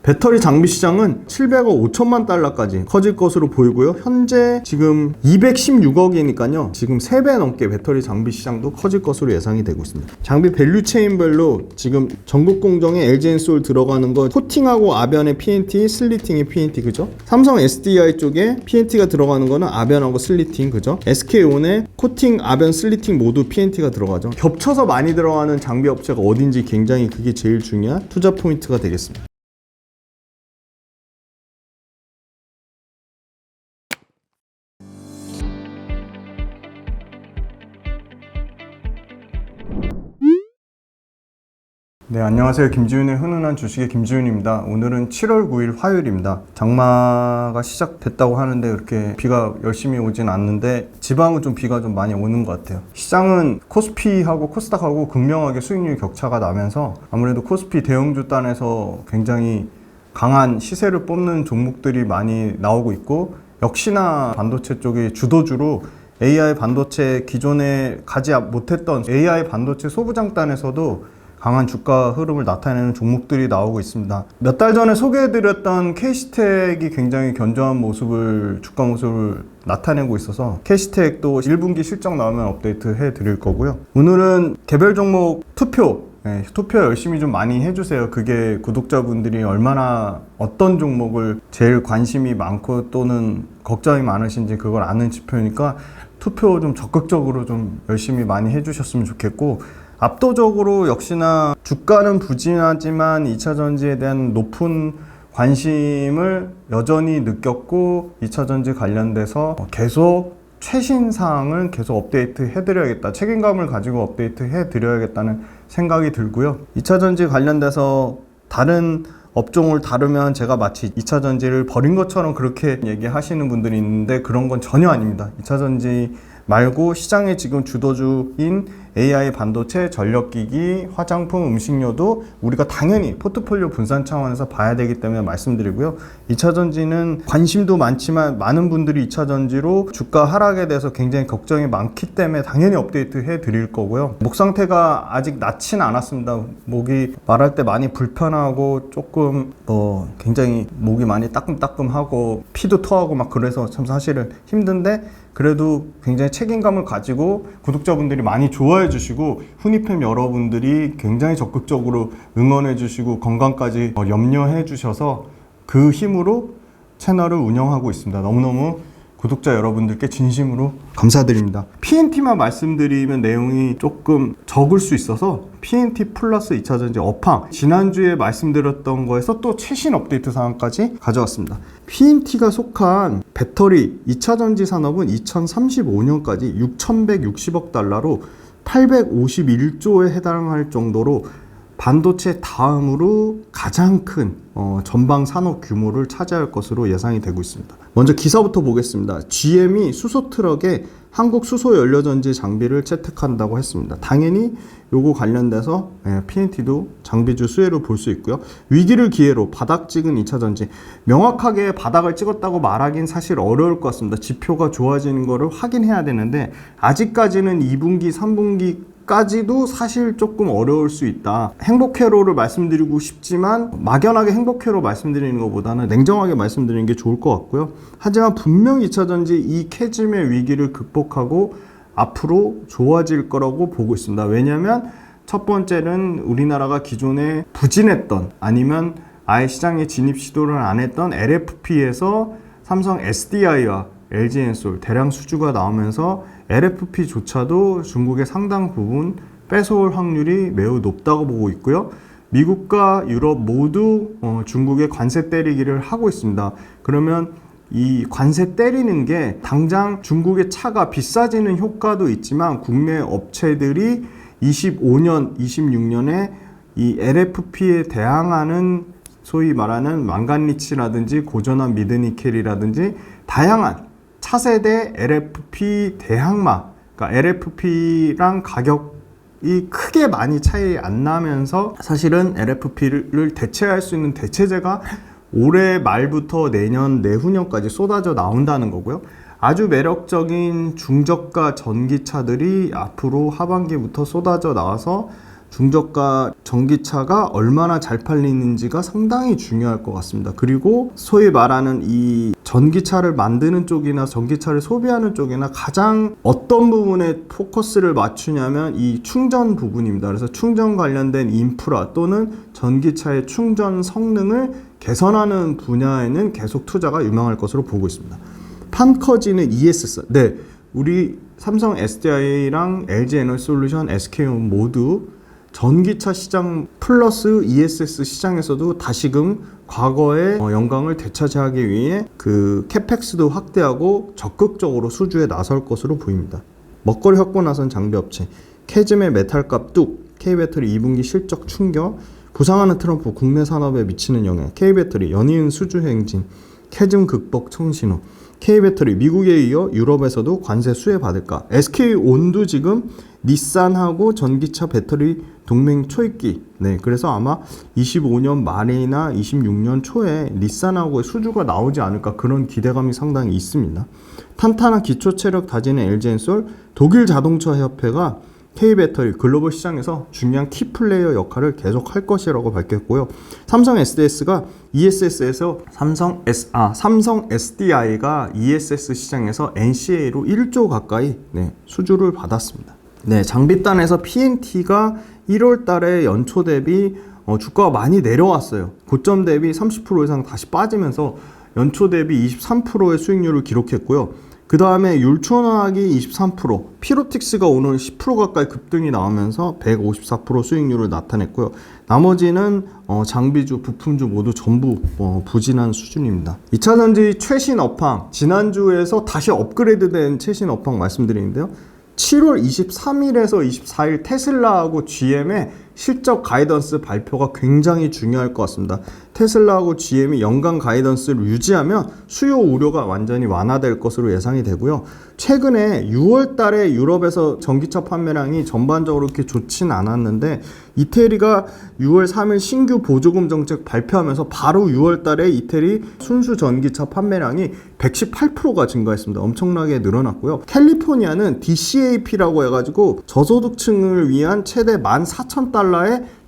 배터리 장비 시장은 700억 5천만 달러까지 커질 것으로 보이고요. 현재 지금 216억이니까요. 지금 3배 넘게 배터리 장비 시장도 커질 것으로 예상이 되고 있습니다. 장비 밸류 체인별로 지금 전국 공정에 LG엔솔 들어가는 거 코팅하고 아변에 PNT, 슬리팅에 PNT, 그죠? 삼성 SDI 쪽에 PNT가 들어가는 거는 아변하고 슬리팅, 그죠? SK온에 코팅, 아변, 슬리팅 모두 PNT가 들어가죠. 겹쳐서 많이 들어가는 장비 업체가 어딘지 굉장히 그게 제일 중요한 투자 포인트가 되겠습니다. 네, 안녕하세요. 김지훈의 훈훈한 주식의 김지훈입니다. 오늘은 7월 9일 화요일입니다. 장마가 시작됐다고 하는데 이렇게 비가 열심히 오진 않는데 지방은 좀 비가 좀 많이 오는 것 같아요. 시장은 코스피하고 코스닥하고 극명하게 수익률 격차가 나면서 아무래도 코스피 대형주 단에서 굉장히 강한 시세를 뽑는 종목들이 많이 나오고 있고, 역시나 반도체 쪽이 주도주로 AI 반도체, 기존에 가지 못했던 AI 반도체 소부장단에서도 강한 주가 흐름을 나타내는 종목들이 나오고 있습니다. 몇 달 전에 소개해드렸던 K시텍이 굉장히 견조한 모습을, 주가 모습을 나타내고 있어서 K시텍도 1분기 실적 나오면 업데이트 해드릴 거고요. 오늘은 개별 종목 투표 열심히 좀 많이 해주세요. 그게 구독자분들이 얼마나 어떤 종목을 제일 관심이 많고 또는 걱정이 많으신지 그걸 아는 지표니까 투표 좀 적극적으로 좀 열심히 많이 해주셨으면 좋겠고, 압도적으로 역시나 주가는 부진하지만 2차전지에 대한 높은 관심을 여전히 느꼈고, 2차전지 관련돼서 계속 최신 사항을 계속 업데이트 해드려야겠다, 책임감을 가지고 업데이트 해드려야겠다는 생각이 들고요. 2차전지 관련돼서 다른 업종을 다루면 제가 마치 2차전지를 버린 것처럼 그렇게 얘기하시는 분들이 있는데 그런 건 전혀 아닙니다. 2차전지 말고 시장의 지금 주도주인 AI 반도체, 전력기기, 화장품, 음식료도 우리가 당연히 포트폴리오 분산 차원에서 봐야 되기 때문에 말씀드리고요. 2차전지는 관심도 많지만 많은 분들이 2차전지로 주가 하락에 대해서 굉장히 걱정이 많기 때문에 당연히 업데이트 해드릴 거고요. 목 상태가 아직 낮진 않았습니다. 목이 말할 때 많이 불편하고 조금 굉장히 목이 많이 따끔따끔하고 피도 토하고 막 그래서 참 사실은 힘든데, 그래도 굉장히 책임감을 가지고 구독자분들이 많이 좋아해 주시고 훈이팸 여러분들이 굉장히 적극적으로 응원해 주시고 건강까지 염려해 주셔서 그 힘으로 채널을 운영하고 있습니다. 너무너무 구독자 여러분들께 진심으로 감사드립니다. PNT만 말씀드리면 내용이 조금 적을 수 있어서 PNT 플러스 2차전지 업황, 지난주에 말씀드렸던 거에서 또 최신 업데이트 사항까지 가져왔습니다. PNT가 속한 배터리 2차전지 산업은 2035년까지 6,160억 달러로 851조에 해당할 정도로 반도체 다음으로 가장 큰 전방 산업 규모를 차지할 것으로 예상이 되고 있습니다. 먼저 기사부터 보겠습니다. GM이 수소트럭에 한국 수소연료전지 장비를 채택한다고 했습니다. 당연히 요거 관련돼서 PNT도 장비주 수혜를 볼 수 있고요. 위기를 기회로 바닥 찍은 2차전지, 명확하게 바닥을 찍었다고 말하긴 사실 어려울 것 같습니다. 지표가 좋아지는 거를 확인해야 되는데 아직까지는 2분기, 3분기 까지도 사실 조금 어려울 수 있다. 행복회로를 말씀드리고 싶지만 막연하게 행복회로 말씀드리는 것보다는 냉정하게 말씀드리는 게 좋을 것 같고요. 하지만 분명 2차전지 이 캐즘의 위기를 극복하고 앞으로 좋아질 거라고 보고 있습니다. 왜냐하면 첫 번째는 우리나라가 기존에 부진했던, 아니면 아예 시장에 진입 시도를 안 했던 LFP에서 삼성 SDI와 LG엔솔 대량 수주가 나오면서 LFP조차도 중국의 상당 부분 뺏어올 확률이 매우 높다고 보고 있고요. 미국과 유럽 모두 중국의 관세 때리기를 하고 있습니다. 그러면 이 관세 때리는 게 당장 중국의 차가 비싸지는 효과도 있지만 국내 업체들이 25년, 26년에 이 LFP에 대항하는 소위 말하는 망간리치라든지 고전한 미드니켈이라든지 다양한 차세대 LFP 대항마, 그러니까 LFP랑 가격이 크게 많이 차이 안 나면서 사실은 LFP를 대체할 수 있는 대체제가 올해 말부터 내년 내후년까지 쏟아져 나온다는 거고요. 아주 매력적인 중저가 전기차들이 앞으로 하반기부터 쏟아져 나와서 중저가 전기차가 얼마나 잘 팔리는지가 상당히 중요할 것 같습니다. 그리고 소위 말하는 이 전기차를 만드는 쪽이나 전기차를 소비하는 쪽이나 가장 어떤 부분에 포커스를 맞추냐면 이 충전 부분입니다. 그래서 충전 관련된 인프라 또는 전기차의 충전 성능을 개선하는 분야에는 계속 투자가 유망할 것으로 보고 있습니다. 판 커지는 ESS. 네, 우리 삼성 SDI랑 LG에너지솔루션, SK온 모두 전기차 시장 플러스 ESS 시장에서도 다시금 과거의 영광을 되찾이하기 위해 그 캐펙스도 확대하고 적극적으로 수주에 나설 것으로 보입니다. 먹거리 확보 나선 장비업체, 캐즘의 메탈값 뚝, K배터리 2분기 실적 충격, 부상하는 트럼프 국내 산업에 미치는 영향, K배터리 연이은 수주 행진, 캐즘 극복 청신호, K배터리 미국에 이어 유럽에서도 관세 수혜받을까? SK온도 지금 닛산하고 전기차 배터리 동맹 초입기. 네, 그래서 아마 25년 말이나 26년 초에 닛산하고의 수주가 나오지 않을까 그런 기대감이 상당히 있습니다. 탄탄한 기초체력 다지는 LG엔솔, 독일 자동차 협회가 K배터리 글로벌 시장에서 중요한 키플레이어 역할을 계속 할 것이라고 밝혔고요. 삼성 SDS가 ESS에서 삼성 SDI가 ESS 시장에서 NCA로 1조 가까이 수주를 받았습니다. 네, 장비단에서 PNT가 1월 달에 연초 대비 주가가 많이 내려왔어요. 고점 대비 30% 이상 다시 빠지면서 연초 대비 23%의 수익률을 기록했고요. 그 다음에 율촌화학이 23%, 피로틱스가 오늘 10% 가까이 급등이 나오면서 154% 수익률을 나타냈고요. 나머지는 장비주, 부품주 모두 전부 부진한 수준입니다. 2차전지 최신 업황, 지난주에서 다시 업그레이드된 최신 업황 말씀드리는데요. 7월 23일에서 24일 테슬라하고 GM의 실적 가이던스 발표가 굉장히 중요할 것 같습니다. 테슬라하고 GM이 연간 가이던스를 유지하면 수요 우려가 완전히 완화될 것으로 예상이 되고요. 최근에 6월 달에 유럽에서 전기차 판매량이 전반적으로 그렇게 좋진 않았는데 이태리가 6월 3일 신규 보조금 정책 발표하면서 바로 6월 달에 이태리 순수 전기차 판매량이 118%가 증가했습니다. 엄청나게 늘어났고요. 캘리포니아는 DCAP라고 해가지고 저소득층을 위한 최대 14,000달러의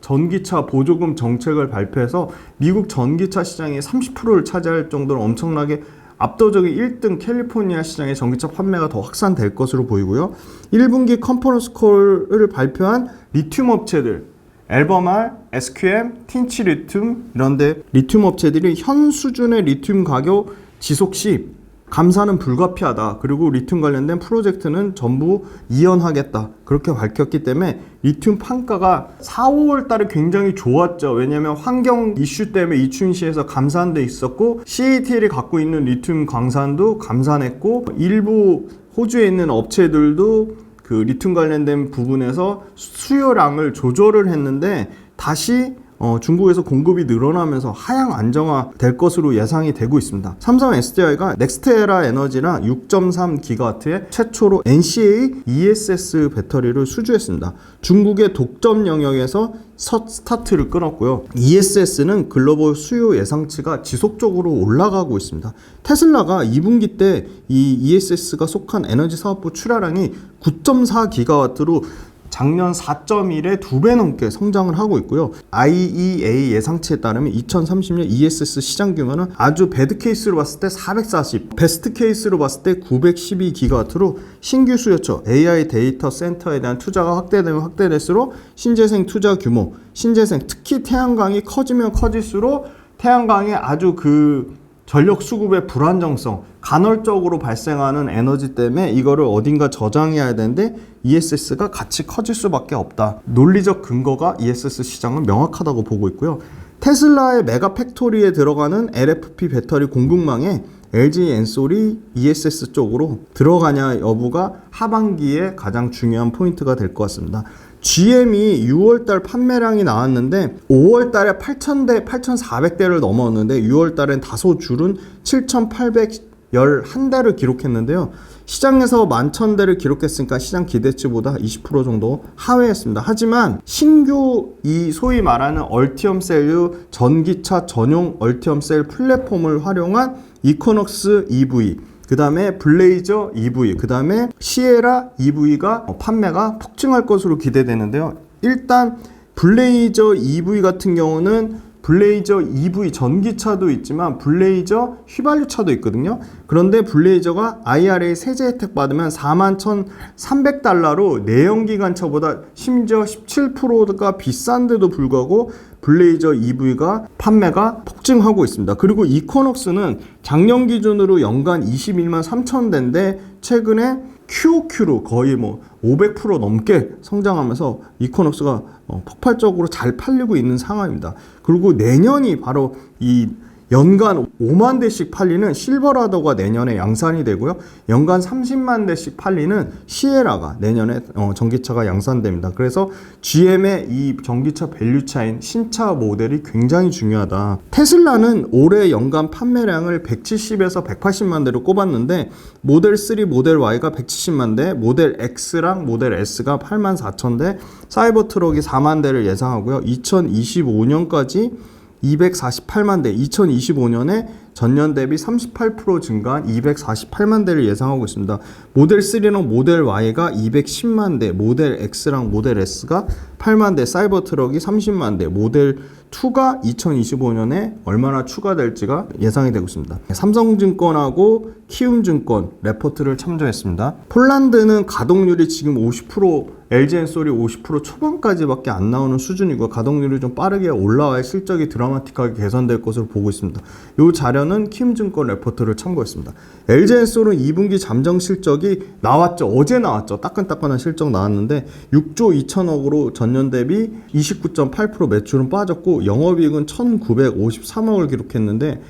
전기차 보조금 정책을 발표해서 미국 전기차 시장의 30%를 차지할 정도로 엄청나게 압도적인 1등 캘리포니아 시장의 전기차 판매가 더 확산될 것으로 보이고요. 1분기 컨퍼런스 콜을 발표한 리튬 업체들, 앨범R, SQM, 틴치리튬 이런데 리튬 업체들이 현 수준의 리튬 가격 지속 시 감사는 불가피하다. 그리고 리튬 관련된 프로젝트는 전부 이연하겠다. 그렇게 밝혔기 때문에 리튬 판가가 4, 5월 달에 굉장히 좋았죠. 왜냐하면 환경 이슈 때문에 이춘시에서 감산돼 있었고 CATL이 갖고 있는 리튬 광산도 감산했고 일부 호주에 있는 업체들도 그 리튬 관련된 부분에서 수요량을 조절을 했는데 다시 중국에서 공급이 늘어나면서 하향 안정화 될 것으로 예상이 되고 있습니다. 삼성 SDI가 넥스테라 에너지랑 6.3GW의 최초로 NCA ESS 배터리를 수주했습니다. 중국의 독점 영역에서 첫 스타트를 끊었고요. ESS는 글로벌 수요 예상치가 지속적으로 올라가고 있습니다. 테슬라가 2분기 때 이 ESS가 속한 에너지 사업부 출하량이 9.4GW로 작년 4.1에 2배 넘게 성장을 하고 있고요. IEA 예상치에 따르면 2030년 ESS 시장 규모는 아주 배드 케이스로 봤을 때 440, 베스트 케이스로 봤을 때 912GW로 신규 수요처, AI 데이터 센터에 대한 투자가 확대되면 확대될수록 신재생 투자 규모, 신재생 특히 태양광이 커지면 커질수록 태양광의 아주 그 전력 수급의 불안정성, 간헐적으로 발생하는 에너지 때문에 이거를 어딘가 저장해야 되는데 ESS가 같이 커질 수밖에 없다. 논리적 근거가 ESS 시장은 명확하다고 보고 있고요. 테슬라의 메가 팩토리에 들어가는 LFP 배터리 공급망에 LG엔솔이 ESS 쪽으로 들어가냐 여부가 하반기에 가장 중요한 포인트가 될 것 같습니다. GM이 6월달 판매량이 나왔는데 5월달에 8,000대, 8,400대를 넘었는데 6월달엔 다소 줄은 7,811대를 기록했는데요. 시장에서 11,000대를 기록했으니까 시장 기대치보다 20% 정도 하회했습니다. 하지만 신규 이 소위 말하는 얼티엄셀유 전기차 전용 얼티엄셀 플랫폼을 활용한 이코넉스 EV, 그 다음에 블레이저 EV, 그 다음에 시에라 EV가 판매가 폭증할 것으로 기대되는데요. 일단 블레이저 EV 같은 경우는 블레이저 EV 전기차도 있지만 블레이저 휘발유차도 있거든요. 그런데 블레이저가 IRA 세제 혜택 받으면 41,300달러로 내연기관차보다 심지어 17%가 비싼데도 불구하고 블레이저 EV가 판매가 폭증하고 있습니다. 그리고 이코녹스는 작년 기준으로 연간 21만 3천 대인데 최근에 QOQ로 거의 500% 넘게 성장하면서 이코녹스가 폭발적으로 잘 팔리고 있는 상황입니다. 그리고 내년이 바로 이 연간 5만 대씩 팔리는 실버라도가 내년에 양산이 되고요. 연간 30만 대씩 팔리는 시에라가 내년에 전기차가 양산됩니다. 그래서 GM의 이 전기차 밸류차인 신차 모델이 굉장히 중요하다. 테슬라는 올해 연간 판매량을 170에서 180만 대로 꼽았는데 모델 3, 모델 Y가 170만 대, 모델 X랑 모델 S가 8만 4천 대, 사이버 트럭이 4만 대를 예상하고요. 2025년까지 248만 대, 2025년에 전년 대비 38% 증가한 248만 대를 예상하고 있습니다. 모델 3랑 모델 Y가 210만 대, 모델 X랑 모델 S가 8만 대, 사이버 트럭이 30만 대, 모델 2가 2025년에 얼마나 추가될지가 예상이 되고 있습니다. 삼성증권하고 키움증권 레포트를 참조했습니다. 폴란드는 가동률이 지금 50%, LG엔솔이 50% 초반까지밖에 안 나오는 수준이고 가동률이 좀 빠르게 올라와야 실적이 드라마틱하게 개선될 것으로 보고 있습니다. 이 자료는 키움증권 레포트를 참고했습니다. LG엔솔은 2분기 잠정 실적이 나왔죠. 어제 나왔죠. 따끈따끈한 실적 나왔는데 6조 2천억으로 전년 대비 29.8% 매출은 빠졌고 영업이익은 1,953억을 기록했는데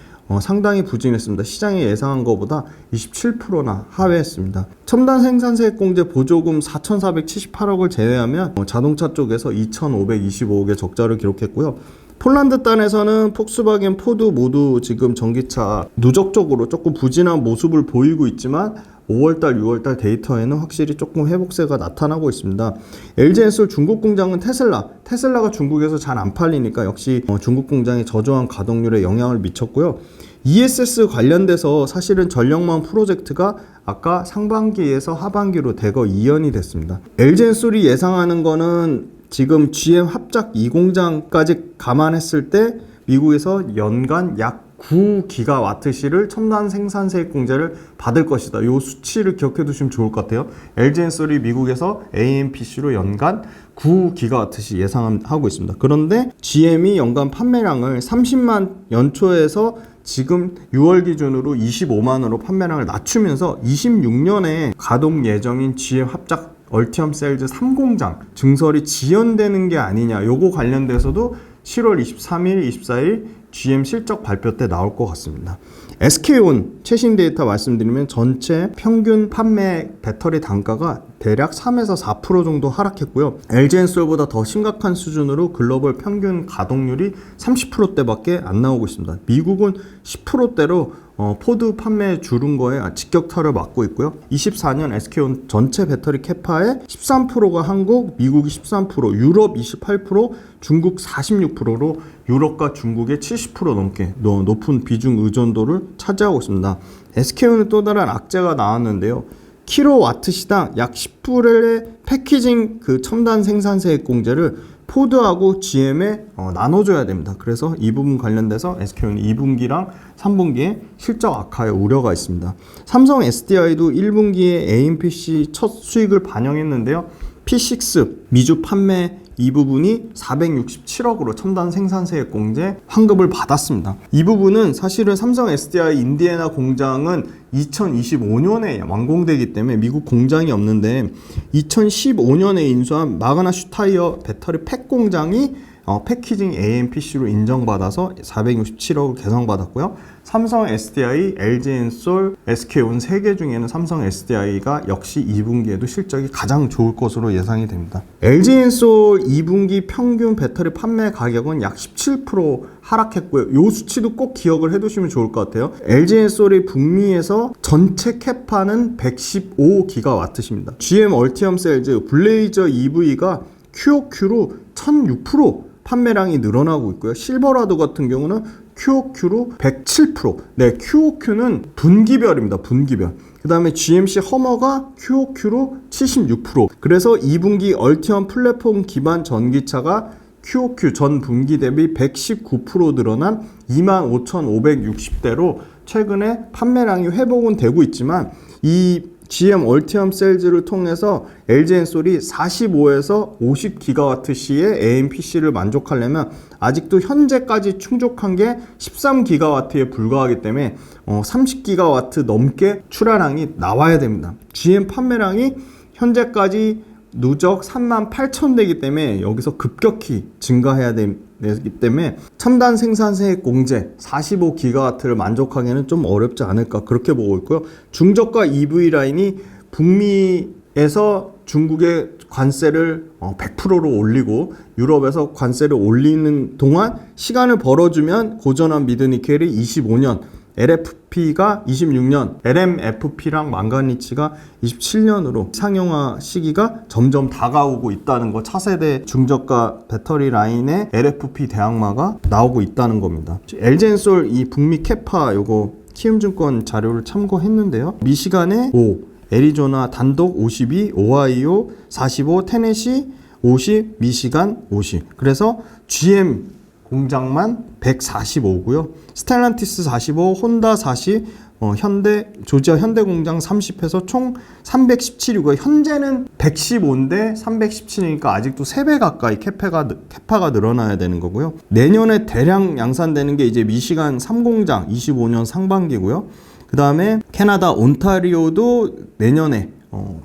상당히 부진했습니다. 시장이 예상한 것보다 27%나 하회했습니다. 첨단 생산세액공제 보조금 4,478억을 제외하면 자동차 쪽에서 2,525억의 적자를 기록했고요. 폴란드 땅에서는 폭스바겐, 포드 모두 지금 전기차 누적적으로 조금 부진한 모습을 보이고 있지만 5월달, 6월달 데이터에는 확실히 조금 회복세가 나타나고 있습니다. LG엔솔 중국 공장은 테슬라가 중국에서 잘 안 팔리니까 역시 중국 공장이 저조한 가동률에 영향을 미쳤고요. ESS 관련돼서 사실은 전력망 프로젝트가 아까 상반기에서 하반기로 대거 이연이 됐습니다. LG엔솔이 예상하는 거는 지금 GM 합작 2공장까지 감안했을 때 미국에서 연간 약 9기가와트시를 첨단 생산세액 공제를 받을 것이다. 이 수치를 기억해 두시면 좋을 것 같아요. LG엔솔이 미국에서 AMPC로 연간 9기가와트시 예상하고 있습니다. 그런데 GM이 연간 판매량을 30만 연초에서 지금 6월 기준으로 25만으로 판매량을 낮추면서 26년에 가동 예정인 GM 합작 얼티엄 셀즈 3공장 증설이 지연되는 게 아니냐. 요거 관련돼서도 7월 23일, 24일 GM 실적 발표 때 나올 것 같습니다. SK온 최신 데이터 말씀드리면 전체 평균 판매 배터리 단가가 대략 3에서 4% 정도 하락했고요. LG엔솔보다 더 심각한 수준으로 글로벌 평균 가동률이 30%대밖에 안 나오고 있습니다. 미국은 10%대로 포드 판매 줄은 거에 직격탄을 맞고 있고요. 24년 SK온 전체 배터리 캐파의 13%가 한국, 미국이 13%, 유럽 28%, 중국 46%로 유럽과 중국의 70% 넘게 높은 비중 의존도를 차지하고 있습니다. SK온의 또 다른 악재가 나왔는데요. 킬로와트 시당 약 10불의 패키징 첨단 생산세액 공제를 포드하고 GM에 나눠줘야 됩니다. 그래서 이 부분 관련돼서 SK온이 2분기랑 3분기에 실적 악화의 우려가 있습니다. 삼성 SDI도 1분기에 AMPC 첫 수익을 반영했는데요. P6 미주 판매 이 부분이 467억으로 첨단 생산세액 공제 환급을 받았습니다. 이 부분은 사실은 삼성 SDI 인디애나 공장은 2025년에 완공되기 때문에 미국 공장이 없는데 2015년에 인수한 마그나 슈타이어 배터리 팩 공장이 패키징 AMPC로 인정받아서 467억을 개성받았고요. 삼성 SDI, LG엔솔, SK온 3개 중에는 삼성 SDI가 역시 2분기에도 실적이 가장 좋을 것으로 예상이 됩니다. LG엔솔 2분기 평균 배터리 판매 가격은 약 17% 하락했고요. 이 수치도 꼭 기억을 해두시면 좋을 것 같아요. LG엔솔이 북미에서 전체 캐파는 115기가와트입니다. GM 얼티엄 셀즈 블레이저 EV가 QOQ로 1006% 판매량이 늘어나고 있고요. 실버라도 같은 경우는 QOQ로 107%. 네, QOQ는 분기별입니다. 분기별. 그 다음에 GMC 허머가 QOQ로 76%. 그래서 2분기 얼티엄 플랫폼 기반 전기차가 QOQ 전 분기 대비 119% 늘어난 25,560대로 최근에 판매량이 회복은 되고 있지만 이 GM 얼티엄 셀즈를 통해서 LG엔솔이 45에서 50GWh의 AMPC를 만족하려면 아직도 현재까지 충족한 게 13GW에 불과하기 때문에 30GW 넘게 출하량이 나와야 됩니다. GM 판매량이 현재까지 누적 38,000대이기 때문에 여기서 급격히 증가해야 되기 때문에 첨단 생산세 공제 45GW를 만족하기에는 좀 어렵지 않을까 그렇게 보고 있고요. 중저가 EV 라인이 북미에서 중국의 관세를 100%로 올리고 유럽에서 관세를 올리는 동안 시간을 벌어주면 고전한 미드니켈이 25년, LFP가 26년, LMFP랑 망가니치가 27년으로 상용화 시기가 점점 다가오고 있다는 거, 차세대 중저가 배터리 라인의 LFP 대항마가 나오고 있다는 겁니다. LG엔솔 이 북미 캐파 요거 키움증권 자료를 참고했는데요. 미시간에 5, 애리조나 단독 52, 오하이오 45, 테네시 50, 미시간 50. 그래서 GM 공장만 145고요. 스텔란티스 45, 혼다 40, 조지아 현대 공장 30해서 총 317이고요. 현재는 115인데 317이니까 아직도 3배 가까이 캐파가 늘어나야 되는 거고요. 내년에 대량 양산되는 게 이제 미시간 3공장 25년 상반기고요. 그 다음에 캐나다 온타리오도 내년에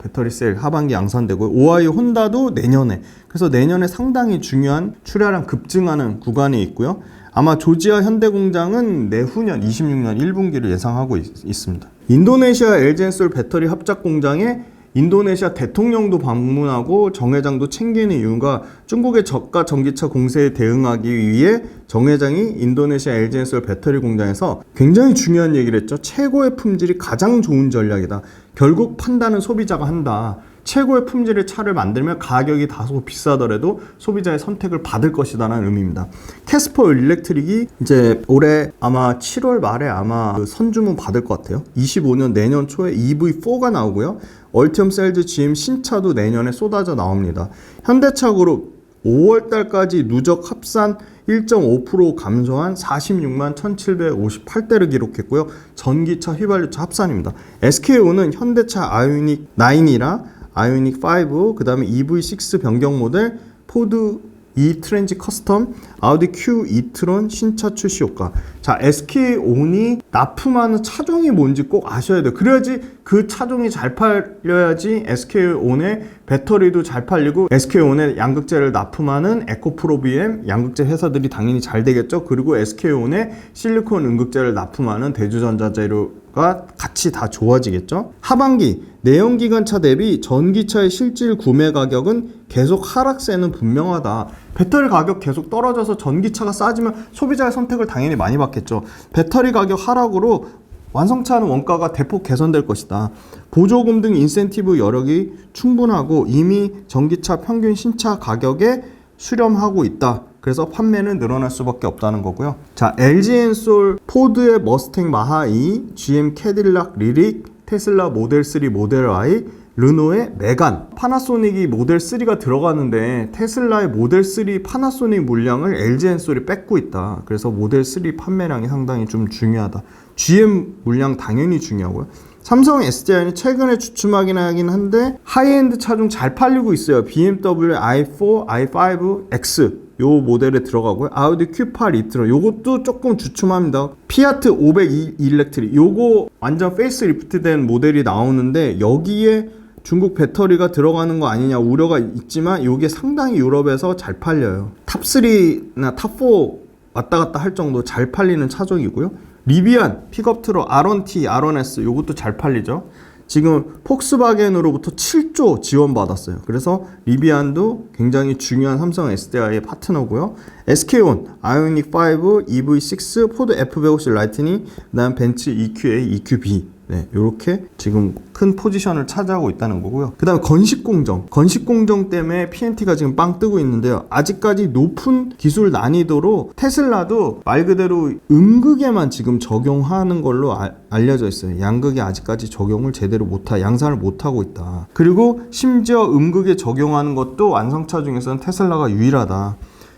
배터리 셀 하반기 양산되고 오하이오 혼다도 내년에, 그래서 내년에 상당히 중요한 출하량 급증하는 구간이 있고요. 아마 조지아 현대공장은 내후년 26년 1분기를 예상하고 있습니다. 인도네시아 LG엔솔 배터리 합작 공장에 인도네시아 대통령도 방문하고 정 회장도 챙기는 이유가 중국의 저가 전기차 공세에 대응하기 위해 정 회장이 인도네시아 LG엔솔 배터리 공장에서 굉장히 중요한 얘기를 했죠. 최고의 품질이 가장 좋은 전략이다. 결국 판단은 소비자가 한다. 최고의 품질의 차를 만들면 가격이 다소 비싸더라도 소비자의 선택을 받을 것이다라는 의미입니다. 캐스퍼 일렉트릭이 이제 올해 아마 7월 말에 아마 그 선주문 받을 것 같아요. 25년 내년 초에 EV4가 나오고요. 얼티엄 셀즈 GM 신차도 내년에 쏟아져 나옵니다. 현대차 그룹 5월 달까지 누적 합산 1.5% 감소한 46만 1758대를 기록했고요. 전기차, 휘발유차 합산입니다. SK온은 현대차 아이오닉 9이라 아이오닉 5, 그 다음에 EV6 변경 모델, 포드 E 트렌지 커스텀, 아우디 Q e-트론 신차 출시 효과. 자, SK온이 납품하는 차종이 뭔지 꼭 아셔야 돼요. 그래야지 그 차종이 잘 팔려야지 SK온의 배터리도 잘 팔리고 SK온의 양극재를 납품하는 에코프로비엠 양극재 회사들이 당연히 잘 되겠죠. 그리고 SK온의 실리콘 음극재를 납품하는 대주전자재료가 같이 다 좋아지겠죠. 하반기 내연기관차 대비 전기차의 실질 구매 가격은 계속 하락세는 분명하다. 배터리 가격 계속 떨어져서 전기차가 싸지면 소비자의 선택을 당연히 많이 받겠죠. 배터리 가격 하락으로 완성차는 원가가 대폭 개선될 것이다. 보조금 등 인센티브 여력이 충분하고 이미 전기차 평균 신차 가격에 수렴하고 있다. 그래서 판매는 늘어날 수밖에 없다는 거고요. 자, LG엔솔, 포드의 머스탱 마하2, GM 캐딜락 리릭, 테슬라 모델 3, 모델 Y, 르노의 메간, 파나소닉이 모델 3가 들어가는데 테슬라의 모델 3 파나소닉 물량을 LG엔솔이 뺏고 있다. 그래서 모델 3 판매량이 상당히 좀 중요하다. GM 물량 당연히 중요하고요. 삼성 SDI는 최근에 주춤하긴 하긴 한데 하이엔드 차 중 잘 팔리고 있어요. BMW i4, i5, X 요 모델에 들어가고요. 아우디 Q8 e-트론 요것도 조금 주춤합니다. 피아트 500 일렉트릭 요거 완전 페이스리프트 된 모델이 나오는데 여기에 중국 배터리가 들어가는 거 아니냐 우려가 있지만 이게 상당히 유럽에서 잘 팔려요. 탑3나 탑4 왔다 갔다 할 정도 잘 팔리는 차종이고요. 리비안, 픽업 트럭, R1T, R1S 요것도 잘 팔리죠. 지금 폭스바겐으로부터 7조 지원받았어요. 그래서 리비안도 굉장히 중요한 삼성 SDI의 파트너고요. SK온, 아이오닉 5, EV6, 포드 F150 라이트닝, 그 다음 벤츠 EQA, EQB 네, 이렇게 지금 큰 포지션을 차지하고 있다는 거고요. 그 다음에 건식공정 때문에 PNT가 지금 빵 뜨고 있는데요. 아직까지 높은 기술 난이도로 테슬라도 말 그대로 음극에만 지금 적용하는 걸로 알려져 있어요. 양극에 아직까지 적용을 제대로 양산을 못하고 있다. 그리고 심지어 음극에 적용하는 것도 완성차 중에서는 테슬라가 유일하다.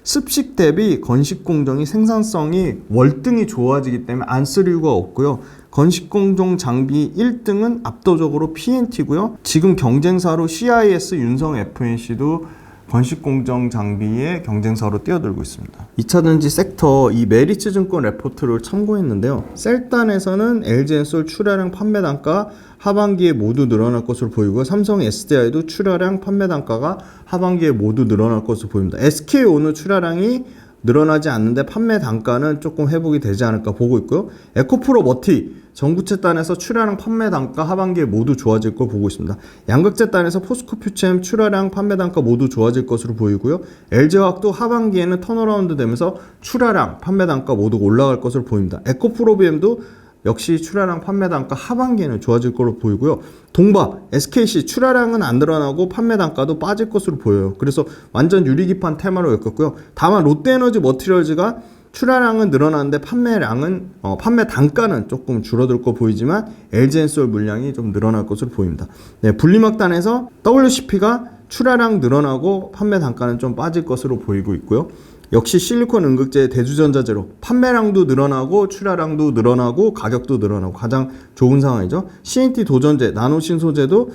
습식 대비 건식 공정이 생산성이 월등히 좋아지기 때문에 안 쓸 이유가 없고요. 건식 공정 장비 1등은 압도적으로 PNT고요. 지금 경쟁사로 CIS, 윤성 FNC도 건식 공정 장비의 경쟁사로 뛰어들고 있습니다. 2차전지 섹터 이 메리츠증권 레포트를 참고했는데요. 셀단에서는 LG엔솔 출하량 판매 단가 하반기에 모두 늘어날 것으로 보이고요. 삼성 SDI도 출하량 판매 단가가 하반기에 모두 늘어날 것으로 보입니다. SK온은 출하량이 늘어나지 않는데 판매 단가는 조금 회복이 되지 않을까 보고 있고요. 에코프로 머티 전구체 단에서 출하량 판매 단가 하반기에 모두 좋아질 걸 보고 있습니다. 양극재 단에서 포스코 퓨체엠 출하량 판매 단가 모두 좋아질 것으로 보이고요. LG화학도 하반기에는 턴어라운드 되면서 출하량 판매 단가 모두 올라갈 것으로 보입니다. 에코프로비엠도 역시 출하량 판매 단가 하반기에는 좋아질 것으로 보이고요. 동바, SKC 출하량은 안 늘어나고 판매 단가도 빠질 것으로 보여요. 그래서 완전 유리기판 테마로 엮었고요. 다만 롯데에너지 머티리얼즈가 출하량은 늘어나는데 판매 단가는 조금 줄어들 거 보이지만 LG엔솔 물량이 좀 늘어날 것으로 보입니다. 네, 분리막단에서 WCP가 출하량 늘어나고 판매 단가는 좀 빠질 것으로 보이고 있고요. 역시 실리콘 응급제 대주전자재로 판매량도 늘어나고 출하량도 늘어나고 가격도 늘어나고 가장 좋은 상황이죠. CNT 도전제, 나노신소재도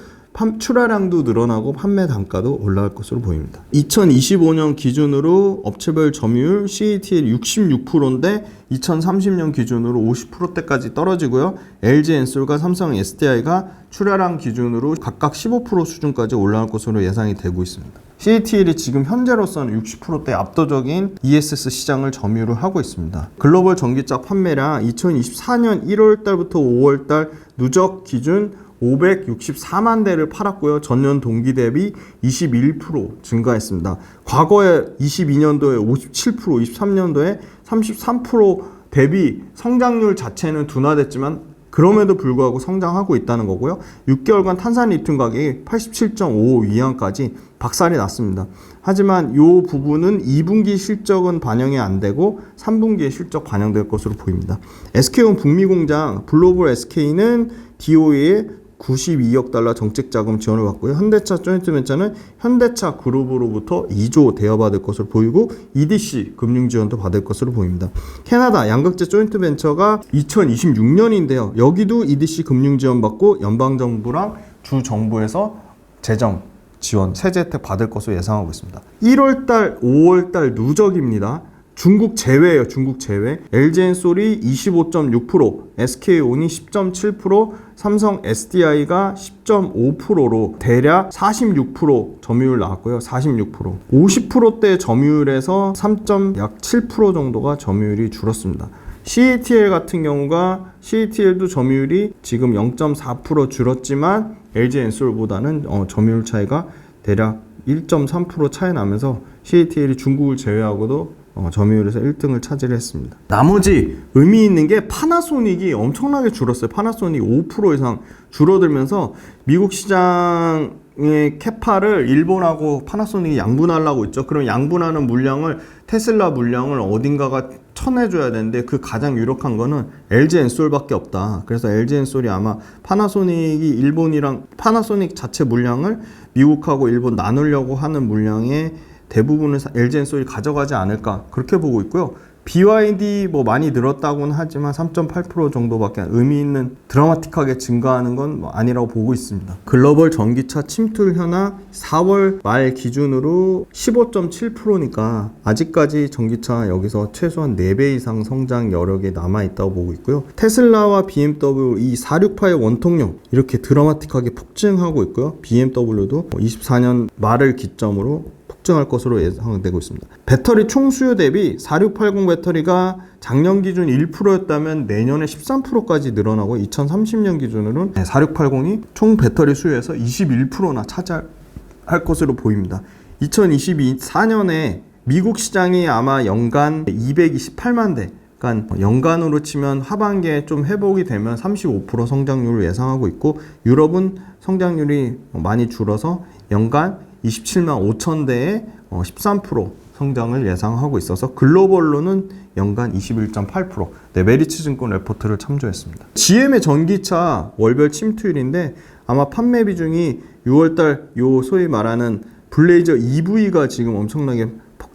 출하량도 늘어나고 판매 단가도 올라갈 것으로 보입니다. 2025년 기준으로 업체별 점유율 CATL 66%인데 2030년 기준으로 50%대까지 떨어지고요. LG엔솔과 삼성 SDI가 출하량 기준으로 각각 15% 수준까지 올라갈 것으로 예상이 되고 있습니다. CATL이 지금 현재로서는 60%대 압도적인 ESS 시장을 점유를 하고 있습니다. 글로벌 전기차 판매량 2024년 1월달부터 5월달 누적 기준 564만 대를 팔았고요. 전년 동기 대비 21% 증가했습니다. 과거에 22년도에 57%, 23년도에 33% 대비 성장률 자체는 둔화됐지만 그럼에도 불구하고 성장하고 있다는 거고요. 6개월간 탄산 리튬 가격이 87.55 위안까지 박살이 났습니다. 하지만 이 부분은 2분기 실적은 반영이 안 되고 3분기에 실적 반영될 것으로 보입니다. SK온 북미 공장 블로벌 SK는 DOE에 92억 달러 정책 자금 지원을 받고요. 현대차 조인트벤처는 현대차 그룹으로부터 2조 대여받을 것으로 보이고 EDC 금융 지원도 받을 것으로 보입니다. 캐나다 양극재 조인트벤처가 2026년인데요. 여기도 EDC 금융 지원 받고 연방정부랑 주정부에서 재정 지원, 세제 혜택 받을 것으로 예상하고 있습니다. 1월달, 5월달 누적입니다. 중국 제외예요. 중국 제외. LG엔솔이 25.6%, SK온이 10.7%, 삼성 SDI가 10.5%로 대략 46% 점유율 나왔고요. 46%. 50%대 점유율에서 3.7% 정도가 점유율이 줄었습니다. CATL 같은 경우가 CATL도 점유율이 지금 0.4% 줄었지만 LG엔솔보다는 점유율 차이가 대략 1.3% 차이 나면서 CATL이 중국을 제외하고도 점유율에서 1등을 차지했습니다. 나머지 의미 있는 게 파나소닉이 엄청나게 줄었어요. 파나소닉 5% 이상 줄어들면서 미국 시장의 캐파를 일본하고 파나소닉이 양분하려고 있죠. 그럼 양분하는 물량을 테슬라 물량을 어딘가가 쳐내줘야 되는데 그 가장 유력한 거는 LG엔솔밖에 없다. 그래서 LG엔솔이 아마 파나소닉이 일본이랑 파나소닉 자체 물량을 미국하고 일본 나누려고 하는 물량의 대부분을 LG엔솔이 가져가지 않을까 그렇게 보고 있고요. BYD 뭐 많이 늘었다고는 하지만 3.8% 정도밖에 의미 있는 드라마틱하게 증가하는 건 아니라고 보고 있습니다. 글로벌 전기차 침투 현황 4월 말 기준으로 15.7%니까 아직까지 전기차 여기서 최소한 4배 이상 성장 여력이 남아있다고 보고 있고요. 테슬라와 BMW 이 468 원통령 이렇게 드라마틱하게 폭증하고 있고요. BMW도 24년 말을 기점으로 폭증할 것으로 예상되고 있습니다. 배터리 총 수요 대비 4680 배터리가 작년 기준 1%였다면 내년에 13%까지 늘어나고 2030년 기준으로는 4680이 총 배터리 수요에서 21%나 차지할 것으로 보입니다. 2024년에 미국 시장이 아마 연간 228만 대, 그러니까 연간으로 치면 하반기에 좀 회복이 되면 35% 성장률을 예상하고 있고 유럽은 성장률이 많이 줄어서 연간 27만 5천 대의 13% 성장을 예상하고 있어서 글로벌로는 연간 21.8%. 네, 메리츠증권 레포트를 참조했습니다. GM의 전기차 월별 침투율인데 아마 판매 비중이 6월달 요 소위 말하는 블레이저 EV가 지금 엄청나게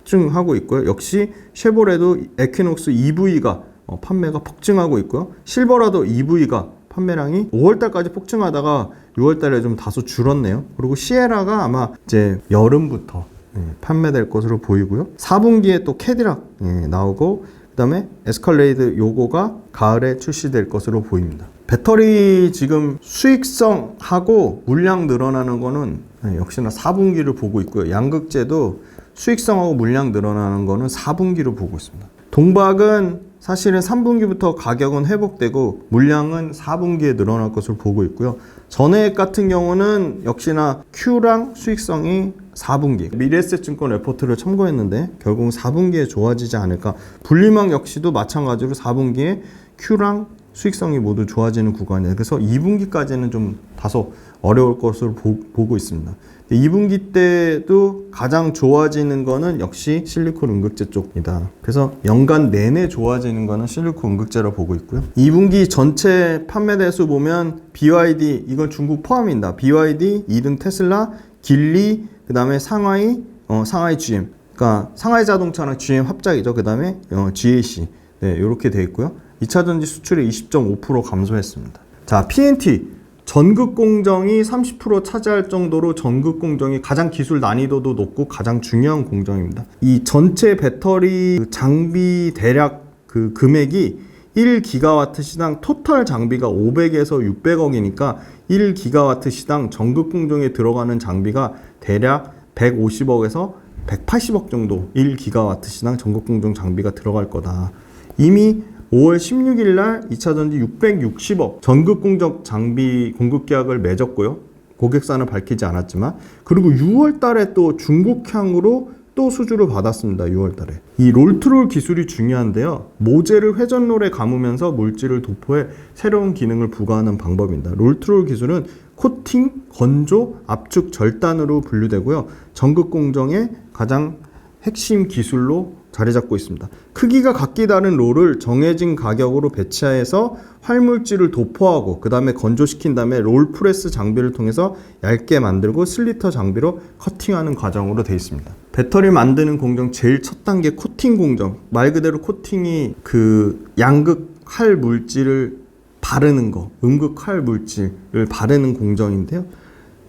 폭증하고 있고요. 역시 쉐보레도 에퀴녹스 EV가 판매가 폭증하고 있고요. 실버라도 EV가 판매량이 5월달까지 폭증하다가 6월달에 좀 다소 줄었네요. 그리고 시에라가 아마 이제 여름부터 판매될 것으로 보이고요. 4분기에 또 캐디락 나오고, 그 다음에 에스컬레이드 요거가 가을에 출시될 것으로 보입니다. 배터리 지금 수익성하고 물량 늘어나는 거는 역시나 4분기를 보고 있고요. 양극재도 수익성하고 물량 늘어나는 거는 4분기로 보고 있습니다. 동박은 사실은 3분기부터 가격은 회복되고 물량은 4분기에 늘어날 것으로 보고 있고요. 전해액 같은 경우는 역시나 Q랑 수익성이 4분기 미래에셋증권 레포트를 참고했는데 결국은 4분기에 좋아지지 않을까. 분리막 역시도 마찬가지로 4분기에 Q랑 수익성이 모두 좋아지는 구간이에요. 그래서 2분기까지는 좀 다소 어려울 것으로 보고 있습니다. 2분기 때도 가장 좋아지는 거는 역시 실리콘 음극재 쪽이다. 그래서 연간 내내 좋아지는 거는 실리콘 음극재로 보고 있고요. 2분기 전체 판매 대수 보면 BYD, 이건 중국 포함입니다. BYD, 2등 테슬라, 길리, 그 다음에 상하이 GM. 그러니까 상하이 자동차랑 GM 합작이죠. 그 다음에 GAC. 네, 이렇게 되어 있고요. 2차전지 수출이 20.5% 감소했습니다. 자, PNT. 전극 공정이 30% 차지할 정도로 전극 공정이 가장 기술 난이도도 높고 가장 중요한 공정입니다. 이 전체 배터리 장비 대략 그 금액이 1기가와트 시당 토탈 장비가 500에서 600억이니까 1기가와트 시당 전극 공정에 들어가는 장비가 대략 150억에서 180억 정도 1기가와트 시당 전극 공정 장비가 들어갈 거다. 이미 5월 16일 날 2차전지 660억 전극 공정 장비 공급 계약을 맺었고요. 고객사는 밝히지 않았지만, 그리고 6월 달에 또 중국향으로 또 수주를 받았습니다. 6월 달에. 이 롤트롤 기술이 중요한데요. 모재를 회전롤에 감으면서 물질을 도포해 새로운 기능을 부과하는 방법입니다. 롤트롤 기술은 코팅, 건조, 압축, 절단으로 분류되고요. 전극 공정의 가장 핵심 기술로 자리 잡고 있습니다. 크기가 각기 다른 롤을 정해진 가격으로 배치해서 활물질을 도포하고 그 다음에 건조시킨 다음에 롤 프레스 장비를 통해서 얇게 만들고 슬리터 장비로 커팅하는 과정으로 되어 있습니다. 배터리 만드는 공정 제일 첫 단계 코팅 공정. 말 그대로 코팅이 그 양극 활 물질을 바르는 거, 음극 활 물질을 바르는 공정인데요.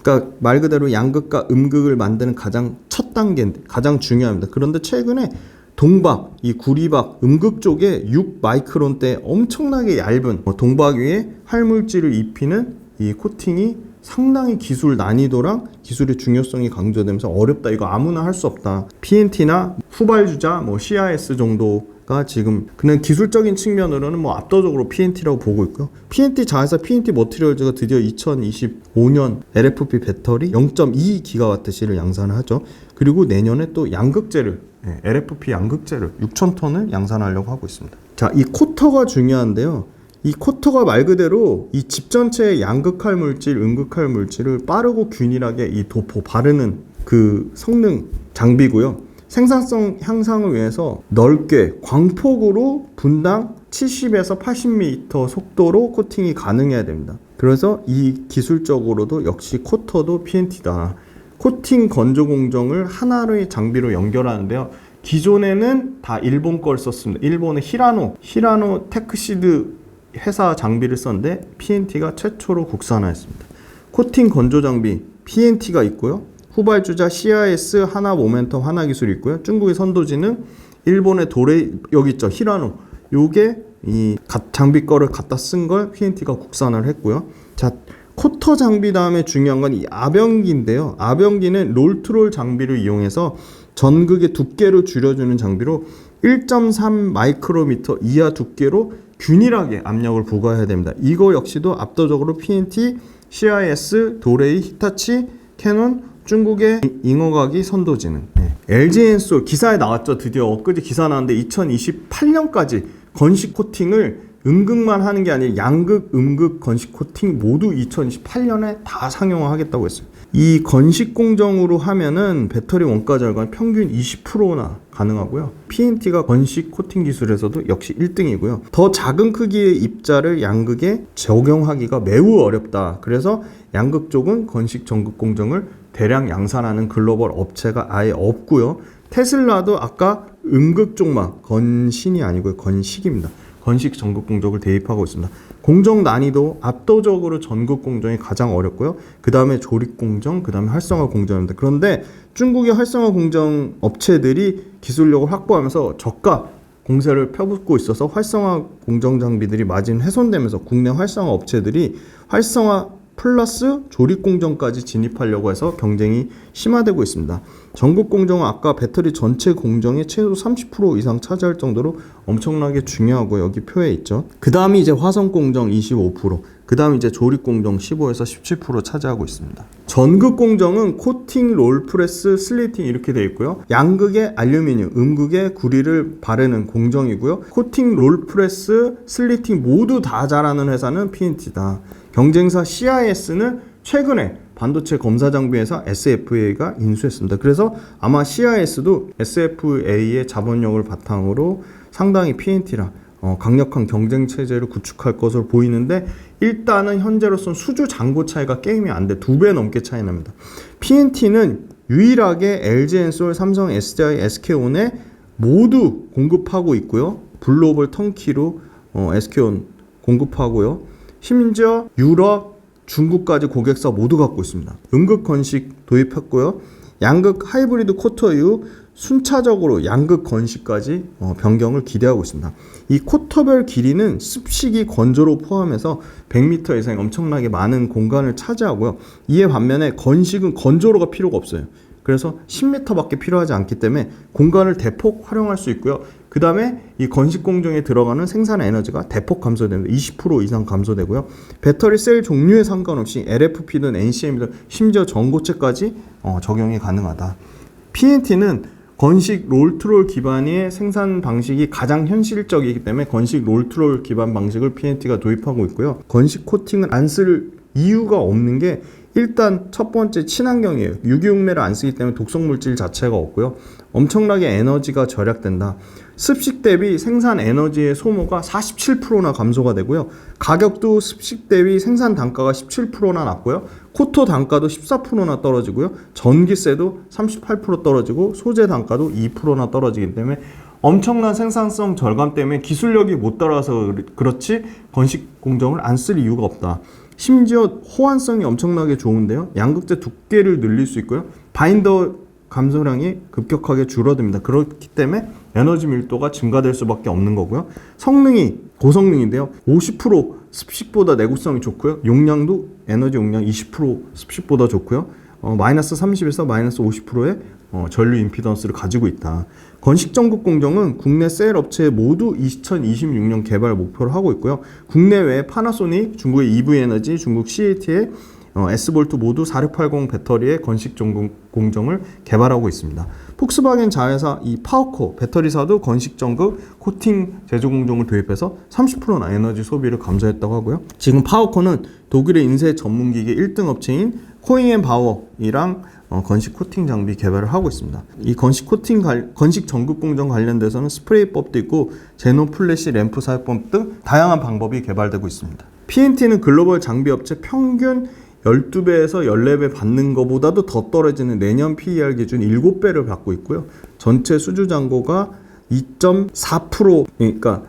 그러니까 말 그대로 양극과 음극을 만드는 가장 첫 단계인데 가장 중요합니다. 그런데 최근에 동박, 이 구리박, 음극 쪽에 6마이크론대 엄청나게 얇은 동박 위에 활물질을 입히는 이 코팅이 상당히 기술 난이도랑 기술의 중요성이 강조되면서 어렵다. 이거 아무나 할 수 없다. PNT나 후발주자, CIS 정도가 지금 그냥 기술적인 측면으로는 압도적으로 PNT라고 보고 있고요. PNT 자회사 PNT 머티리얼즈가 드디어 2025년 LFP 배터리 0.2GWh를 양산을 하죠. 그리고 내년에 또 양극재를 LFP 양극재를 6,000톤을 양산하려고 하고 있습니다. 자, 이 코터가 중요한데요. 이 코터가 말 그대로 이 집 전체의 양극할 물질, 음극할 물질을 빠르고 균일하게 이 도포 바르는 그 성능 장비고요. 생산성 향상을 위해서 넓게 광폭으로 분당 70에서 80m 속도로 코팅이 가능해야 됩니다. 그래서 이 기술적으로도 역시 코터도 PNT다. 코팅 건조 공정을 하나의 장비로 연결하는데요. 기존에는 다 일본 걸 썼습니다. 일본의 히라노 테크시드 회사 장비를 썼는데 PNT가 최초로 국산화했습니다. 코팅 건조 장비 PNT가 있고요. 후발주자 CIS, 하나 모멘텀, 하나 기술이 있고요. 중국의 선도지는 일본의 도레이, 여기 있죠. 히라노. 요게 이 장비 거를 갖다 쓴 걸 PNT가 국산화를 했고요. 자, 코터 장비 다음에 중요한 건 이 아병기인데요. 아병기는 롤트롤 장비를 이용해서 전극의 두께를 줄여주는 장비로 1.3 마이크로미터 이하 두께로 균일하게 압력을 부과해야 됩니다. 이거 역시도 압도적으로 PNT, CIS, 도레이, 히타치, 캐논, 중국의 잉어각이 선도지는. LG엔솔 기사에 나왔죠. 드디어 엊그제 기사 나왔는데 2028년까지 건식 코팅을 음극만 하는 게 아니라 양극, 음극, 건식 코팅 모두 2028년에 다 상용화하겠다고 했어요. 이 건식 공정으로 하면은 배터리 원가 절감 평균 20%나 가능하고요. PNT가 건식 코팅 기술에서도 역시 1등이고요. 더 작은 크기의 입자를 양극에 적용하기가 매우 어렵다. 그래서 양극 쪽은 건식 전극 공정을 대량 양산하는 글로벌 업체가 아예 없고요. 테슬라도 아까 음극종막, 건신이 아니고요. 건식입니다. 건식 전극 공정을 대입하고 있습니다. 공정 난이도 압도적으로 전극 공정이 가장 어렵고요. 그 다음에 조립 공정, 그 다음에 활성화 공정입니다. 그런데 중국의 활성화 공정 업체들이 기술력을 확보하면서 저가 공세를 펴붓고 있어서 활성화 공정 장비들이 마진 훼손되면서 국내 활성화 업체들이 활성화 플러스 조립 공정까지 진입하려고 해서 경쟁이 심화되고 있습니다. 전국 공정은 아까 배터리 전체 공정의 최소 30% 이상 차지할 정도로 엄청나게 중요하고 여기 표에 있죠. 그 다음이 이제 화성 공정 25%, 그 다음 이제 조립 공정 15에서 17% 차지하고 있습니다. 전극 공정은 코팅, 롤 프레스, 슬리팅 이렇게 되어 있고요. 양극의 알루미늄, 음극의 구리를 바르는 공정이고요. 코팅, 롤 프레스, 슬리팅 모두 다 잘하는 회사는 PNT다. 경쟁사 CIS는 최근에 반도체 검사 장비 회사 SFA가 인수했습니다. 그래서 아마 CIS도 SFA의 자본력을 바탕으로 상당히 PNT랑 강력한 경쟁 체제를 구축할 것으로 보이는데, 일단은 현재로서는 수주 잔고 차이가 게임이 안 돼. 2배 넘게 차이 납니다. PNT는 유일하게 LG엔솔, 삼성, SDI, SK온에 모두 공급하고 있고요. 글로벌 턴키로 SK온 공급하고요. 심지어 유럽, 중국까지 고객사 모두 갖고 있습니다. 음극 건식 도입했고요. 양극 하이브리드 쿼터 이후 순차적으로 양극 건식까지 변경을 기대하고 있습니다. 이 쿼터별 길이는 습식이 건조로 포함해서 100m 이상의 엄청나게 많은 공간을 차지하고요. 이에 반면에 건식은 건조로가 필요가 없어요. 그래서 10m밖에 필요하지 않기 때문에 공간을 대폭 활용할 수 있고요. 그 다음에 이 건식 공정에 들어가는 생산 에너지가 대폭 감소됩니다. 20% 이상 감소되고요. 배터리 셀 종류에 상관없이 LFP든 NCM이든 심지어 전고체까지 적용이 가능하다. PNT는 건식 롤트롤 기반의 생산 방식이 가장 현실적이기 때문에 건식 롤트롤 기반 방식을 PNT가 도입하고 있고요. 건식 코팅은 안 쓸 이유가 없는 게, 일단 첫 번째 친환경이에요. 유기용매를 안 쓰기 때문에 독성 물질 자체가 없고요. 엄청나게 에너지가 절약된다. 습식 대비 생산 에너지의 소모가 47%나 감소가 되고요. 가격도 습식 대비 생산 단가가 17%나 낮고요. 코터 단가도 14%나 떨어지고요. 전기세도 38% 떨어지고 소재 단가도 2%나 떨어지기 때문에 엄청난 생산성 절감 때문에 기술력이 못 따라서 그렇지 건식 공정을 안 쓸 이유가 없다. 심지어 호환성이 엄청나게 좋은데요. 양극재 두께를 늘릴 수 있고요. 바인더 감소량이 급격하게 줄어듭니다. 그렇기 때문에 에너지 밀도가 증가될 수밖에 없는 거고요. 성능이 고성능인데요. 50% 습식보다 내구성이 좋고요. 용량도 에너지 용량 20% 습식보다 좋고요. 마이너스 30에서 마이너스 50%의 전류 임피던스를 가지고 있다. 건식 전국 공정은 국내 셀 업체 모두 2026년 개발 목표를 하고 있고요. 국내외 파나소닉, 중국의 EV에너지, 중국 CAT의 S볼트 모두 4680 배터리의 건식 전국 공정을 개발하고 있습니다. 폭스바겐 자회사 이 파워코 배터리사도 건식 전극 코팅 제조 공정을 도입해서 30%나 에너지 소비를 감소했다고 하고요. 지금 파워코는 독일의 인쇄 전문기계 1등 업체인 코잉앤바워이랑 건식 코팅 장비 개발을 하고 있습니다. 이 건식 전극 공정 관련돼서는 스프레이법도 있고 제노 플래시 램프 사용법 등 다양한 방법이 개발되고 있습니다. PNT는 글로벌 장비 업체 평균 12배에서 14배 받는 것보다도 더 떨어지는 내년 PER 기준 7배를 받고 있고요. 전체 수주 잔고가 2.4%, 그러니까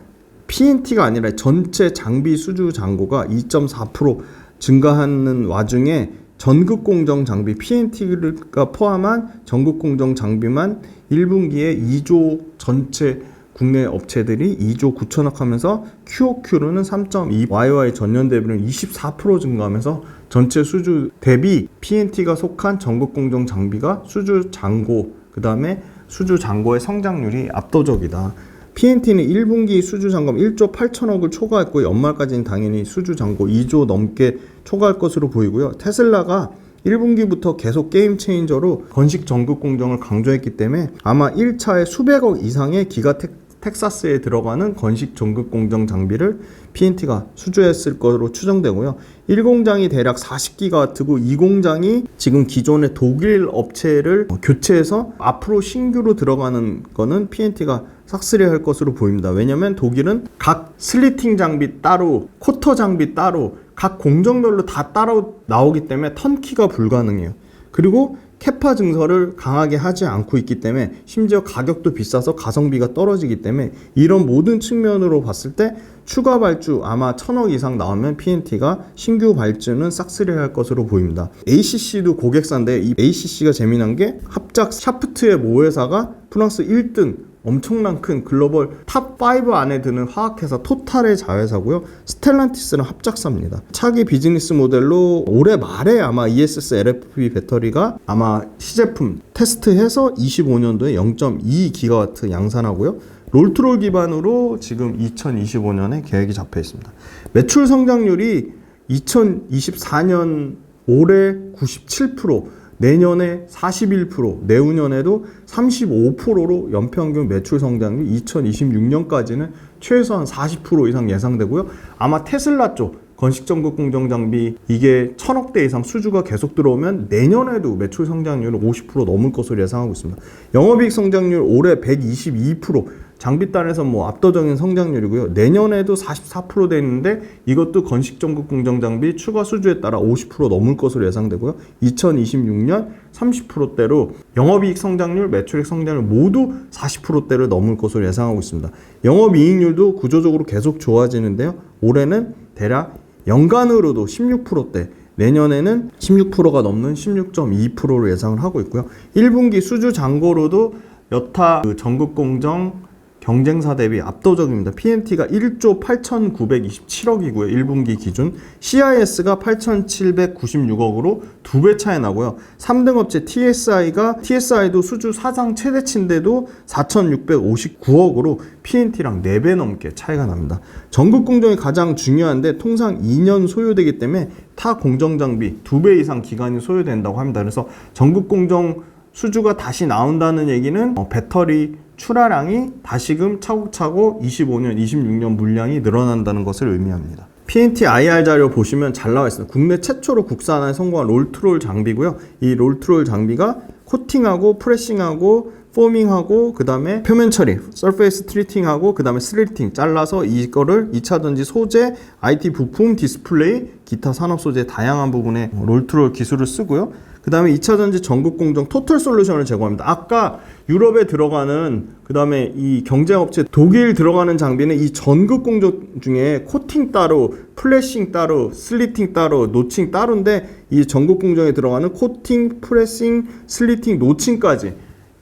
PNT가 아니라 전체 장비 수주 잔고가 2.4% 증가하는 와중에 전극 공정 장비 PNT가 포함한 전극 공정 장비만 1분기에 2조 전체 국내 업체들이 2조 9천억 하면서 QOQ로는 3.2, YOY 전년 대비는 24% 증가하면서 전체 수주 대비 PNT가 속한 전극 공정 장비가 수주 잔고, 그 다음에 수주 잔고의 성장률이 압도적이다. PNT는 1분기 수주 잔고 1조 8천억을 초과했고 연말까지는 당연히 수주 잔고 2조 넘게 초과할 것으로 보이고요. 테슬라가 1분기부터 계속 게임 체인저로 건식 전극 공정을 강조했기 때문에 아마 1차에 수백억 이상의 기가 텍사스에 들어가는 건식 전극 공정 장비를 PNT가 수주했을 것으로 추정되고요. 1공장이 대략 40기가와트고 2공장이 지금 기존의 독일 업체를 교체해서 앞으로 신규로 들어가는 거는 PNT가 싹쓸이할 것으로 보입니다. 왜냐하면 독일은 각 슬리팅 장비 따로, 쿼터 장비 따로 각 공정별로 다 따로 나오기 때문에 턴키가 불가능해요. 그리고 캐파 증설을 강하게 하지 않고 있기 때문에 심지어 가격도 비싸서 가성비가 떨어지기 때문에 이런 모든 측면으로 봤을 때 추가 발주 아마 1000억 이상 나오면 PNT가 신규 발주는 싹쓸이할 것으로 보입니다. ACC도 고객사인데 이 ACC가 재미난 게 합작 샤프트의 모회사가 프랑스 1등 엄청난 큰 글로벌 탑5 안에 드는 화학회사 토탈의 자회사고요. 스텔란티스는 합작사입니다. 차기 비즈니스 모델로 올해 말에 아마 ESS LFP 배터리가 아마 시제품 테스트해서 25년도에 0.2GW 양산하고요. 롤트롤 기반으로 지금 2025년에 계획이 잡혀 있습니다. 매출 성장률이 2024년 올해 97%, 내년에 41%, 내후년에도 35%로 연평균 매출 성장률 2026년까지는 최소한 40% 이상 예상되고요. 아마 테슬라 쪽 건식 전극 공정 장비 이게 1000억대 이상 수주가 계속 들어오면 내년에도 매출 성장률은 50% 넘을 것으로 예상하고 있습니다. 영업이익 성장률 올해 122%, 장비단에서 뭐 압도적인 성장률이고요. 내년에도 44% 돼 있는데 이것도 건식 전극 공정 장비 추가 수주에 따라 50% 넘을 것으로 예상되고요. 2026년 30%대로 영업이익 성장률, 매출액 성장률 모두 40%대를 넘을 것으로 예상하고 있습니다. 영업이익률도 구조적으로 계속 좋아지는데요. 올해는 대략 연간으로도 16%대, 내년에는 16%가 넘는 16.2%로 예상을 하고 있고요. 1분기 수주 잔고로도 여타 전극 공정 경쟁사 대비 압도적입니다. PNT가 1조 8,927억이고요. 1분기 기준. CIS가 8,796억으로 2배 차이 나고요. 3등 업체 TSI도 수주 사상 최대치인데도 4,659억으로 PNT랑 4배 넘게 차이가 납니다. 전극 공정이 가장 중요한데 통상 2년 소요되기 때문에 타 공정 장비 2배 이상 기간이 소요된다고 합니다. 그래서 전극 공정 수주가 다시 나온다는 얘기는 배터리 출하량이 다시금 차곡차곡 25년, 26년 물량이 늘어난다는 것을 의미합니다. PNT IR 자료 보시면 잘 나와 있습니다. 국내 최초로 국산화에 성공한 롤트롤 장비고요. 이 롤트롤 장비가 코팅하고 프레싱하고 포밍하고 그 다음에 표면 처리, 서페이스 트리팅하고 그 다음에 슬리팅 잘라서 이거를 2차전지 소재, IT 부품, 디스플레이, 기타 산업 소재 다양한 부분에 롤트롤 기술을 쓰고요. 그 다음에 2차전지 전극 공정 토탈 솔루션을 제공합니다. 아까 유럽에 들어가는 그 다음에 이 경쟁업체 독일 들어가는 장비는 이 전극 공정 중에 코팅 따로, 플래싱 따로, 슬리팅 따로, 노칭 따로인데 이 전극 공정에 들어가는 코팅, 프레싱, 슬리팅, 노칭까지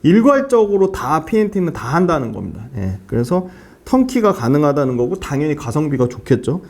일괄적으로 다 PNT는 다 한다는 겁니다. 예, 그래서 턴키가 가능하다는 거고 당연히 가성비가 좋겠죠.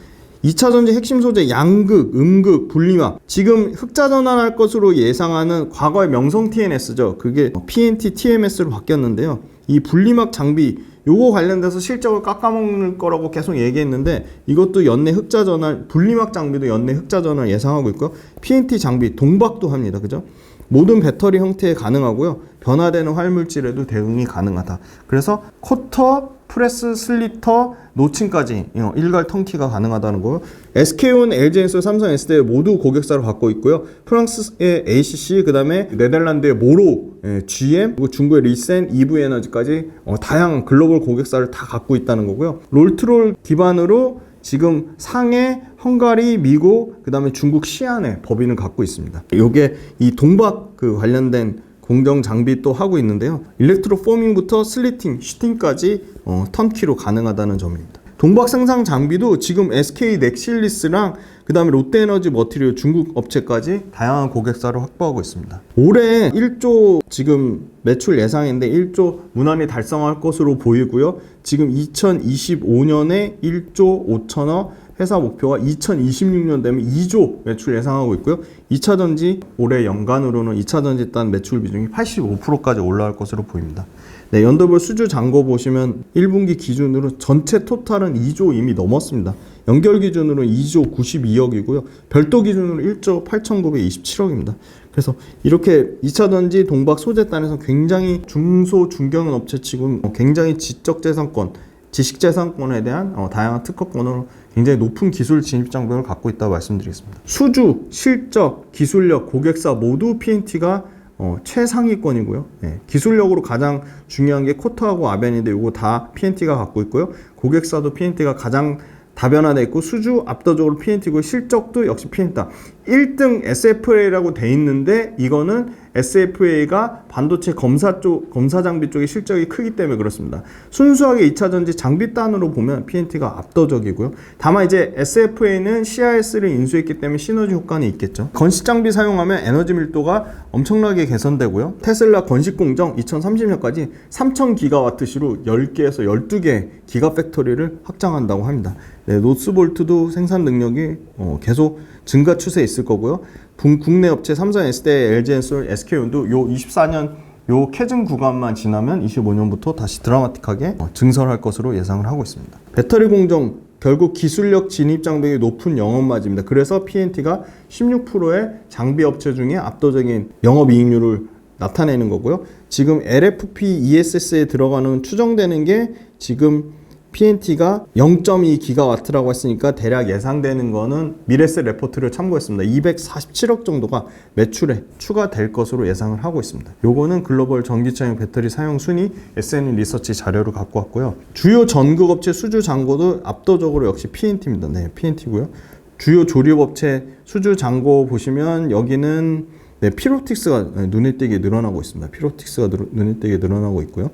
2차전지 핵심 소재 양극, 음극, 분리막 지금 흑자 전환할 것으로 예상하는 과거의 명성 TNS죠. 그게 PNT TMS로 바뀌었는데요. 이 분리막 장비 요거 관련돼서 실적을 깎아먹는 거라고 계속 얘기했는데 이것도 연내 흑자 전환, 분리막 장비도 연내 흑자 전환 예상하고 있고요. PNT 장비 동박도 합니다. 그죠? 모든 배터리 형태에 가능하고요. 변화되는 활물질에도 대응이 가능하다. 그래서 코터, 프레스, 슬리터, 노칭까지 일괄 턴키가 가능하다는 거예요. SK온, LG엔솔, 삼성, S대 모두 고객사를 갖고 있고요. 프랑스의 ACC, 그 다음에 네덜란드의 모로, GM, 그리고 중국의 리센, EV에너지까지 다양한 글로벌 고객사를 다 갖고 있다는 거고요. 롤트롤 기반으로 지금 상해, 헝가리, 미국, 그 다음에 중국 시안에 법인을 갖고 있습니다. 요게 이 동박 관련된 공정 장비 또 하고 있는데요. 일렉트로 포밍부터 슬리팅, 슈팅까지 턴키로 가능하다는 점입니다. 동박 생산 장비도 지금 SK 넥실리스랑 그 다음에 롯데에너지 머티리얼 중국 업체까지 다양한 고객사를 확보하고 있습니다. 올해 1조 지금 매출 예상인데 1조 무난히 달성할 것으로 보이고요. 지금 2025년에 1조 5천억, 회사 목표가 2026년 되면 2조 매출 예상하고 있고요. 2차전지 올해 연간으로는 2차전지 단 매출 비중이 85%까지 올라갈 것으로 보입니다. 네, 연도별 수주 잔고 보시면 1분기 기준으로 전체 토탈은 2조 이미 넘었습니다. 연결 기준으로 2조 92억이고요. 별도 기준으로 1조 8,927억입니다. 그래서 이렇게 2차전지 동박 소재단에서 굉장히 중소 중견 업체치고 굉장히 지적재산권, 지식재산권에 대한 다양한 특허권으로 굉장히 높은 기술 진입 장벽을 갖고 있다고 말씀드리겠습니다. 수주, 실적, 기술력, 고객사 모두 PNT가 최상위권이고요. 네, 기술력으로 가장 중요한 게 코터하고 아벤인데 이거 다 PNT가 갖고 있고요. 고객사도 PNT가 가장 다변화되어 있고 수주 압도적으로 PNT고 실적도 역시 PNT다. 1등 SFA라고 돼 있는데 이거는 SFA가 반도체 검사 장비 쪽의 실적이 크기 때문에 그렇습니다. 순수하게 2차 전지 장비단으로 보면 PNT가 압도적이고요. 다만 이제 SFA는 CIS를 인수했기 때문에 시너지 효과는 있겠죠. 건식 장비 사용하면 에너지 밀도가 엄청나게 개선되고요. 테슬라 건식 공정 2030년까지 3000기가와트시로 10개에서 12개 기가팩토리를 확장한다고 합니다. 네, 노스볼트도 생산 능력이 계속 증가 추세에 있을 거고요. 국내 업체 삼성, SDI, LG엔솔, SK온도 요 24년 요 캐즘 구간만 지나면 25년부터 다시 드라마틱하게 증설할 것으로 예상을 하고 있습니다. 배터리 공정 결국 기술력 진입 장벽이 높은 영업마진입니다. 그래서 PNT가 16%의 장비 업체 중에 압도적인 영업이익률을 나타내는 거고요. 지금 LFP ESS에 들어가는 추정되는 게 지금 PNT가 0.2기가와트라고 했으니까 대략 예상되는 거는 미래세 레포트를 참고했습니다. 247억 정도가 매출에 추가될 것으로 예상을 하고 있습니다. 요거는 글로벌 전기차용 배터리 사용 순위 SNE 리서치 자료를 갖고 왔고요. 주요 전극업체 수주 잔고도 압도적으로 역시 PNT입니다. 네, PNT고요. 주요 조립업체 수주 잔고 보시면 여기는 피로틱스가 눈에 띄게 늘어나고 있습니다. 피로틱스가 눈에 띄게 늘어나고 있고요.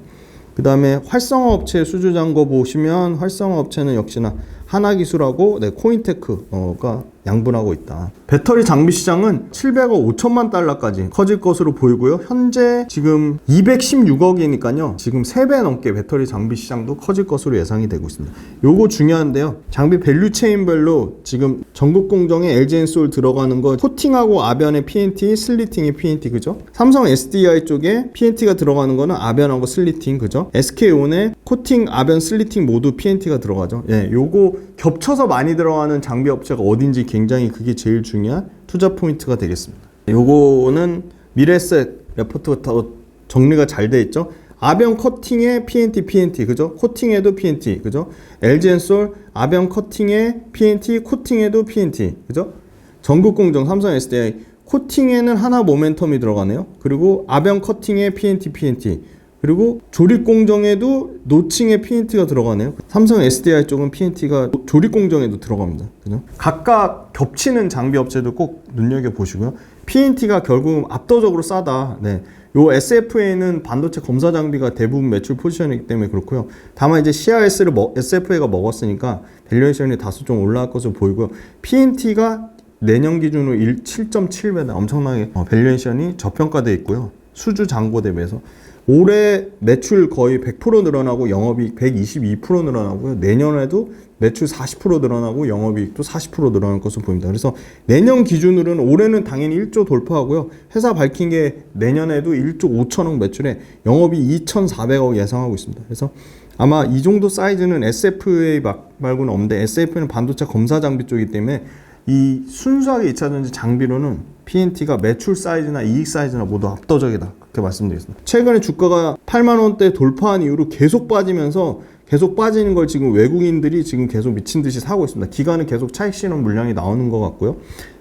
그 다음에 활성화 업체 수주 잔고 보시면 활성화 업체는 역시나 하나기술하고 코인테크가 양분하고 있다. 배터리 장비 시장은 700억 5천만 달러까지 커질 것으로 보이고요. 현재 지금 216억이니까요. 지금 3배 넘게 배터리 장비 시장도 커질 것으로 예상이 되고 있습니다. 요거 중요한데요. 장비 밸류 체인별로 지금 전국 공정에 LG엔솔 들어가는 거 코팅하고 아변에 PNT, 슬리팅에 PNT 그죠? 삼성 SDI 쪽에 PNT가 들어가는 거는 아변하고 슬리팅 그죠? SK온에 코팅, 아변, 슬리팅 모두 PNT가 들어가죠. 예, 요거 겹쳐서 많이 들어가는 장비 업체가 어딘지 굉장히 그게 제일 중요한 투자 포인트가 되겠습니다. 요거는 미래셋 레포트가 더 정리가 잘 돼 있죠. 아변 커팅에 PNT 그죠? 코팅에도 PNT 그죠? LG엔솔 아변 커팅에 PNT 코팅에도 PNT 그죠? 전국공정 삼성 SDI 코팅에는 하나 모멘텀이 들어가네요. 그리고 아변 커팅에 PNT 그리고 조립 공정에도 노칭에 PNT가 들어가네요. 삼성 SDI 쪽은 PNT가 조립 공정에도 들어갑니다. 그죠? 각각 겹치는 장비 업체도 꼭 눈여겨 보시고요. PNT가 결국 압도적으로 싸다. 네. 요 SFA는 반도체 검사 장비가 대부분 매출 포지션이기 때문에 그렇고요. 다만 이제 CIS를 SFA가 먹었으니까 밸류에이션이 다소 좀 올라갈 것으로 보이고요. PNT가 내년 기준으로 7.7배다. 엄청나게 밸류에이션이 저평가되어 있고요. 수주 잔고 대비해서 올해 매출 거의 100% 늘어나고 영업이익 122% 늘어나고요. 내년에도 매출 40% 늘어나고 영업이익도 40% 늘어날 것으로 보입니다. 그래서 내년 기준으로는 올해는 당연히 1조 돌파하고요. 회사 밝힌 게 내년에도 1조 5천억 매출에 영업이 2,400억 예상하고 있습니다. 그래서 아마 이 정도 사이즈는 SFA 말고는 없는데 SFA는 반도체 검사 장비 쪽이기 때문에 이 순수하게 2차 전지 장비로는 PNT가 매출 사이즈나 이익 사이즈나 모두 압도적이다. 그렇게 말씀드리겠습니다. 최근에 주가가 8만 원대 돌파한 이후로 계속 빠지면서 계속 빠지는 걸 지금 외국인들이 지금 계속 미친 듯이 사고 있습니다. 기관은 계속 차익 실현 물량이 나오는 것 같고요.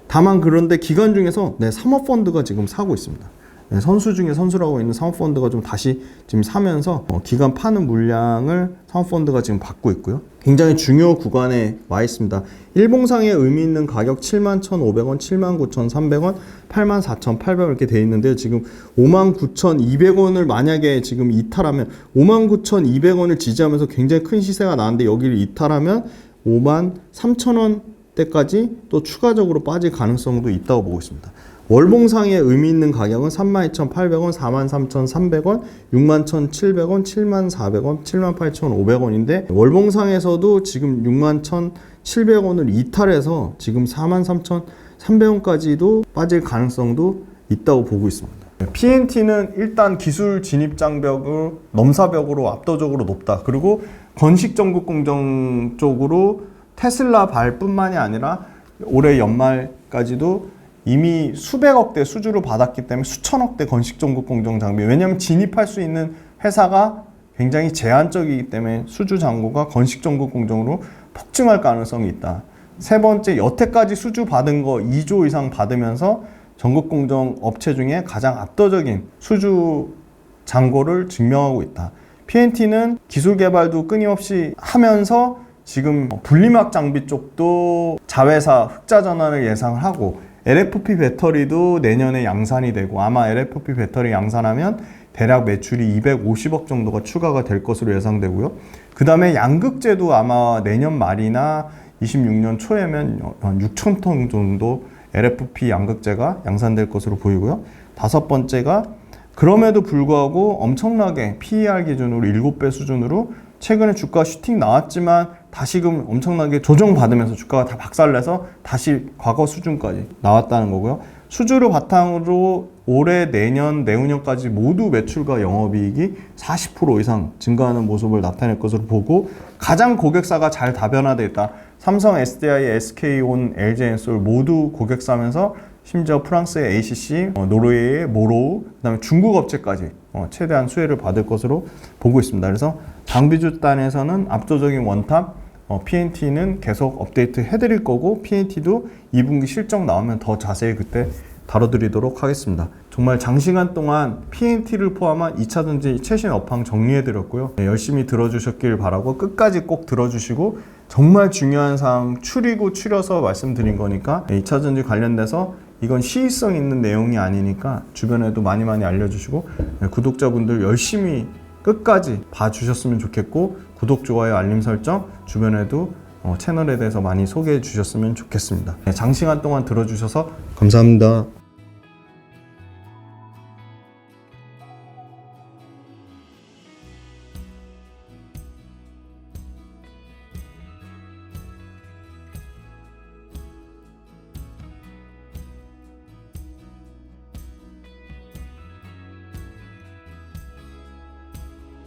다만 그런데 기관 중에서 사모펀드가 지금 사고 있습니다. 선수 중에 선수라고 있는 사모펀드가 좀 다시 지금 사면서 기관 파는 물량을 사모펀드가 지금 받고 있고요. 굉장히 중요 구간에 와 있습니다. 일봉상에 의미 있는 가격 71,500원, 79,300원, 84,800원 이렇게 돼 있는데 지금 59,200원을 만약에 지금 이탈하면 59,200원을 지지하면서 굉장히 큰 시세가 나는데 여기를 이탈하면 53,000원대까지 또 추가적으로 빠질 가능성도 있다고 보고 있습니다. 월봉상에 의미 있는 가격은 32,800원, 43,300원, 61,700원, 74,000원, 78,500원인데 월봉상에서도 지금 61,700원을 이탈해서 지금 43,300원까지도 빠질 가능성도 있다고 보고 있습니다. PNT는 일단 기술 진입 장벽을 넘사벽으로 압도적으로 높다. 그리고 건식 전국 공정 쪽으로 테슬라 발뿐만이 아니라 올해 연말까지도 이미 수백억대 수주를 받았기 때문에 수천억대 건식 전국 공정 장비, 왜냐하면 진입할 수 있는 회사가 굉장히 제한적이기 때문에 수주 잔고가 건식 전국 공정으로 폭증할 가능성이 있다. 세 번째, 여태까지 수주 받은 거 2조 이상 받으면서 전국 공정 업체 중에 가장 압도적인 수주 잔고를 증명하고 있다. PNT는 기술 개발도 끊임없이 하면서 지금 분리막 장비 쪽도 자회사 흑자 전환을 예상을 하고 LFP 배터리도 내년에 양산이 되고 아마 LFP 배터리 양산하면 대략 매출이 250억 정도가 추가가 될 것으로 예상되고요. 그 다음에 양극재도 아마 내년 말이나 26년 초에면 한 6천 톤 정도 LFP 양극재가 양산될 것으로 보이고요. 다섯 번째가 그럼에도 불구하고 엄청나게 PER 기준으로 7배 수준으로 최근에 주가 슈팅 나왔지만 다시금 엄청나게 조정받으면서 주가가 다 박살내서 다시 과거 수준까지 나왔다는 거고요. 수주를 바탕으로 올해, 내년, 내후년까지 모두 매출과 영업이익이 40% 이상 증가하는 모습을 나타낼 것으로 보고 가장 고객사가 잘 다변화되어 있다. 삼성, SDI, SK온, LG엔솔 모두 고객사면서 심지어 프랑스의 ACC, 노르웨이의 모로우, 그다음에 중국 업체까지 최대한 수혜를 받을 것으로 보고 있습니다. 그래서 장비주 단에서는 압도적인 원탑, PNT는 계속 업데이트 해드릴 거고 PNT도 2분기 실적 나오면 더 자세히 그때 다뤄드리도록 하겠습니다. 정말 장시간 동안 PNT를 포함한 2차전지 최신 업황 정리해드렸고요. 열심히 들어주셨길 바라고 끝까지 꼭 들어주시고 정말 중요한 사항 추려서 말씀드린 거니까 2차전지 관련돼서 이건 시의성 있는 내용이 아니니까 주변에도 많이 알려주시고 구독자분들 열심히 끝까지 봐주셨으면 좋겠고 구독, 좋아요, 알림 설정 주변에도 채널에 대해서 많이 소개해 주셨으면 좋겠습니다. 장시간 동안 들어주셔서 감사합니다.